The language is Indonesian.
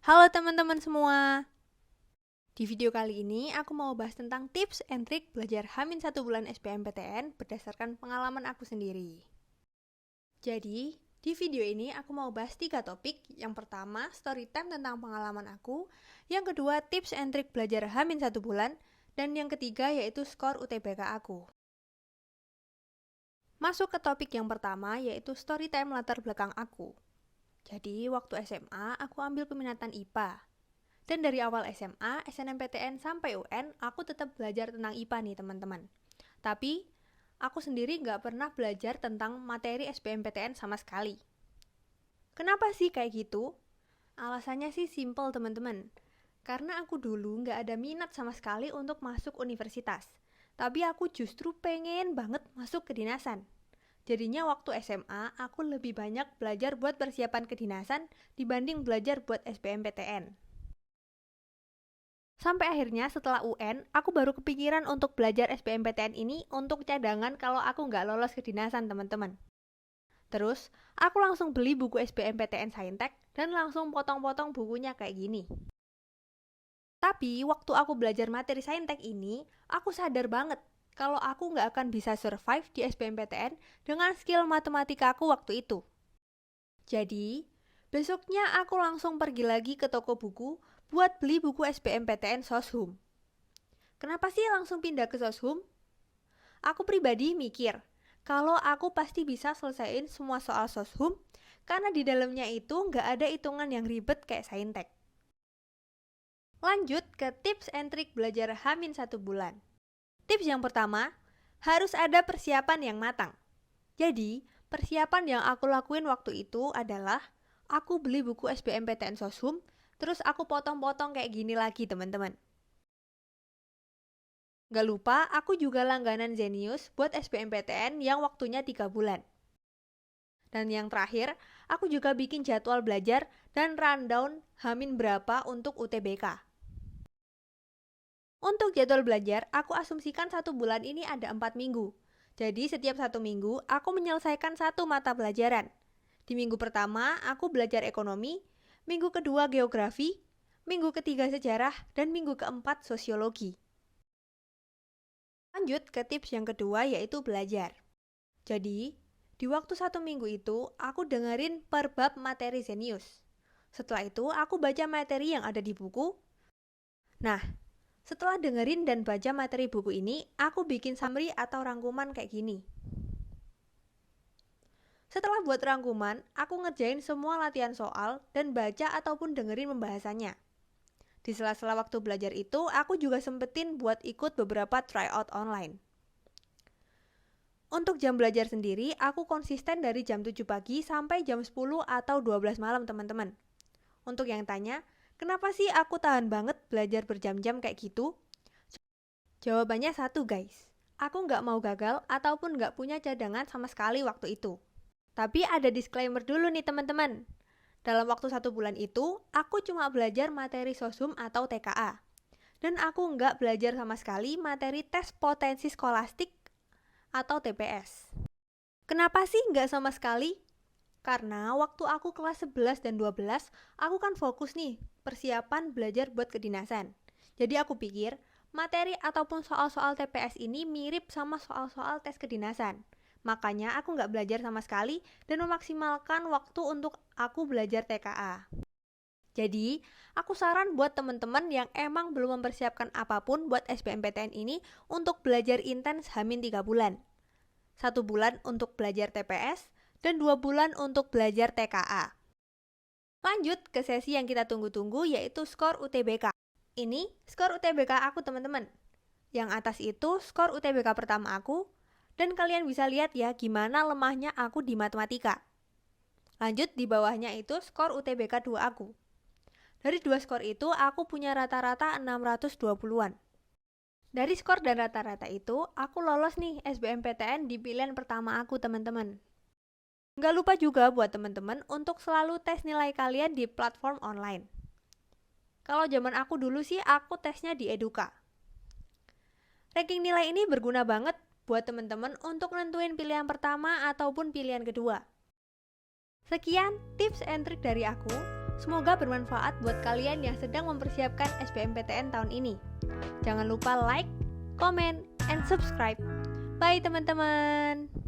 Halo teman-teman semua. Di video kali ini aku mau bahas tentang tips and trik belajar H-1 bulan SBMPTN berdasarkan pengalaman aku sendiri. Jadi, di video ini aku mau bahas 3 topik. Yang pertama, story time tentang pengalaman aku. Yang kedua, tips and trik belajar H-1 bulan. Dan yang ketiga yaitu skor UTBK aku. Masuk ke topik yang pertama yaitu story time latar belakang aku. Jadi, waktu SMA aku ambil peminatan IPA. Dan dari awal SMA, SNMPTN sampai UN, aku tetap belajar tentang IPA nih teman-teman. Tapi, aku sendiri nggak pernah belajar tentang materi SBMPTN sama sekali. Kenapa sih kayak gitu? Alasannya sih simple teman-teman. Karena aku dulu nggak ada minat sama sekali untuk masuk universitas. Tapi aku justru pengen banget masuk kedinasan. Jadinya waktu SMA, aku lebih banyak belajar buat persiapan kedinasan dibanding belajar buat SBMPTN. Sampai akhirnya setelah UN, aku baru kepikiran untuk belajar SBMPTN ini untuk cadangan kalau aku nggak lolos kedinasan teman-teman. Terus, aku langsung beli buku SBMPTN Saintek dan langsung potong-potong bukunya kayak gini. Tapi, waktu aku belajar materi Saintek ini, aku sadar banget kalau aku nggak akan bisa survive di SBMPTN dengan skill matematika aku waktu itu. Jadi, besoknya aku langsung pergi lagi ke toko buku buat beli buku SBMPTN Soshum. Kenapa sih langsung pindah ke Soshum? Aku pribadi mikir, kalau aku pasti bisa selesaiin semua soal Soshum, karena di dalamnya itu nggak ada hitungan yang ribet kayak Saintek. Lanjut ke tips and trik belajar H-1 bulan. Tips yang pertama, harus ada persiapan yang matang. Jadi, persiapan yang aku lakuin waktu itu adalah aku beli buku SBMPTN Soshum, terus aku potong-potong kayak gini lagi teman-teman. Gak lupa, aku juga langganan Zenius buat SBMPTN yang waktunya 3 bulan. Dan yang terakhir, aku juga bikin jadwal belajar dan rundown Hamin berapa untuk UTBK. Untuk jadwal belajar, aku asumsikan 1 bulan ini ada 4 minggu. Jadi setiap 1 minggu, aku menyelesaikan 1 mata pelajaran. Di minggu pertama, aku belajar ekonomi, minggu kedua geografi, minggu ketiga sejarah, dan minggu keempat sosiologi. Lanjut ke tips yang kedua yaitu belajar. Jadi, di waktu 1 minggu itu, aku dengerin per bab materi Zenius. Setelah itu, aku baca materi yang ada di buku. Nah, setelah dengerin dan baca materi buku ini, aku bikin summary atau rangkuman kayak gini. Setelah buat rangkuman, aku ngerjain semua latihan soal dan baca ataupun dengerin pembahasannya. Di sela-sela waktu belajar itu, aku juga sempetin buat ikut beberapa tryout online. Untuk jam belajar sendiri, aku konsisten dari jam 7 pagi sampai jam 10 atau 12 malam teman-teman. Untuk yang tanya, kenapa sih aku tahan banget belajar berjam-jam kayak gitu? Jawabannya satu guys, aku nggak mau gagal ataupun nggak punya cadangan sama sekali waktu itu. Tapi ada disclaimer dulu nih teman-teman. Dalam waktu 1 bulan itu, aku cuma belajar materi Soshum atau TKA. Dan aku nggak belajar sama sekali materi tes potensi skolastik atau TPS. Kenapa sih nggak sama sekali? Karena waktu aku kelas 11 dan 12, aku kan fokus nih persiapan belajar buat kedinasan. Jadi aku pikir, materi ataupun soal-soal TPS ini mirip sama soal-soal tes kedinasan. Makanya aku nggak belajar sama sekali dan memaksimalkan waktu untuk aku belajar TKA. Jadi, aku saran buat teman-teman yang emang belum mempersiapkan apapun buat SBMPTN ini untuk belajar intens H-3 bulan. 1 bulan untuk belajar TPS dan 2 bulan untuk belajar TKA. Lanjut ke sesi yang kita tunggu-tunggu yaitu skor UTBK. Ini skor UTBK aku teman-teman. Yang atas itu skor UTBK pertama aku, dan kalian bisa lihat ya gimana lemahnya aku di matematika. Lanjut di bawahnya itu skor UTBK 2 aku. Dari 2 skor itu aku punya rata-rata 620-an. Dari skor dan rata-rata itu, aku lolos nih SBMPTN di pilihan pertama aku teman-teman. Nggak lupa juga buat teman-teman untuk selalu tes nilai kalian di platform online. Kalau zaman aku dulu sih aku tesnya di Eduka. Ranking nilai ini berguna banget buat teman-teman untuk nentuin pilihan pertama ataupun pilihan kedua. Sekian tips and trik dari aku. Semoga bermanfaat buat kalian yang sedang mempersiapkan SBMPTN tahun ini. Jangan lupa like, comment, and subscribe. Bye teman-teman.